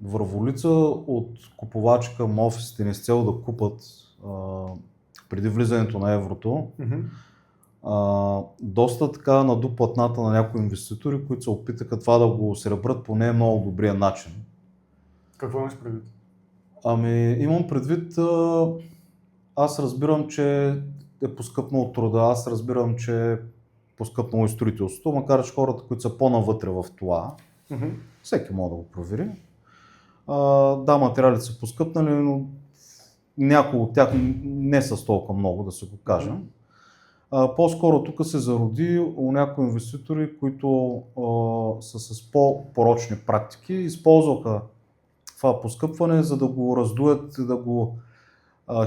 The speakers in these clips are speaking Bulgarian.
върволица от купувачи към офисите ни с цел да купат преди влизането на еврото. Доста така наду платната на някои инвеститори, които се опитаха това да го осребрат по не много добрия начин. Какво имаш предвид? Имам предвид, аз разбирам, че е поскъпнало труда, аз разбирам, че е поскъпнало и строителството, макар че хората, които са по-навътре в това, всеки може да го провери. Да, материалите са поскъпнали, но някои от тях не са толкова много, да се го кажем. По-скоро тук се зароди у някои инвеститори, които са с по-порочни практики, използваха това поскъпване, за да го раздуят, да го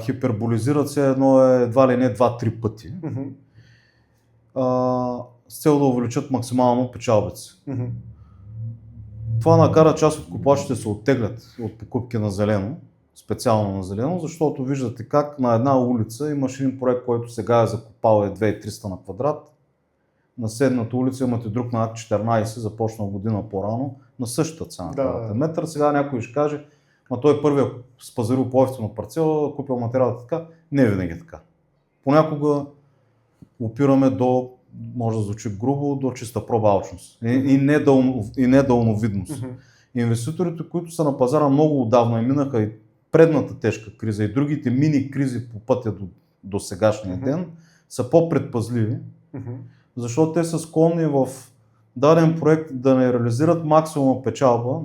хиперболизират все едно едва ли не 2-3 пъти, с цел да увеличат максимално печалбите. Това накара част от купувачите се оттеглят от покупки на зелено, специално на зелено, защото виждате как на една улица имаш един проект, който сега е закупал 2300 на квадрат. На седната улица имате друг на Акт 14, започнал година по-рано, на същата цена. Метър. Сега някой ще каже, той първият спазарил по-евтино парцела, купил материалата така. Не винаги е така. Понякога опираме до, може да звучи грубо, до чиста проба алчност и недалновидност. Инвеститорите, които са на пазара много отдавна и минаха и предната тежка криза и другите мини кризи по пътя до сегашния ден, са по-предпазливи, защото те са склонни в даден проект да не реализират максимума печалба,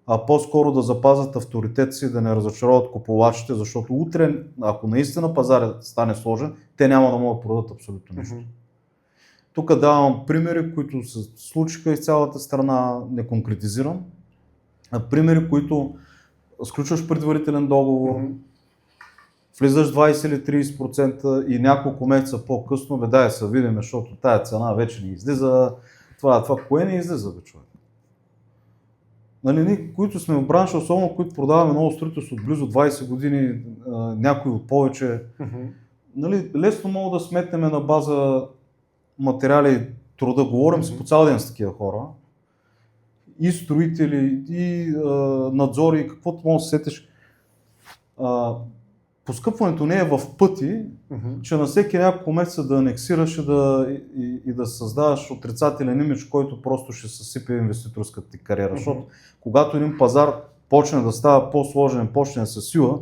а по-скоро да запазят авторитет си, да не разочароват купувачите, защото утре, ако наистина пазарът стане сложен, те няма да могат да продадат абсолютно нищо. Тук давам примери, които се случиха из цялата страна, не конкретизирам. Примери, които сключваш предварителен договор, влизаш 20 или 30% и няколко месеца по-късно, дай се видим, защото тая цена вече не излиза. Това кое не излиза, бе, човек? Ние, които сме в бранша, особено които продаваме ново строителство от близо 20 години, някои от повече, лесно мога да сметнем на база материали и труда. Говорим си по цял ден с такива хора. И строители, и надзори, и каквото може да се сетиш. Поскъпването не е в пъти, че на всеки няколко месеца да анексираш и да създаваш отрицателен имидж, който просто ще съсипе инвеститорската ти кариера. Защото когато един пазар почне да става по-сложен, почне да се сила,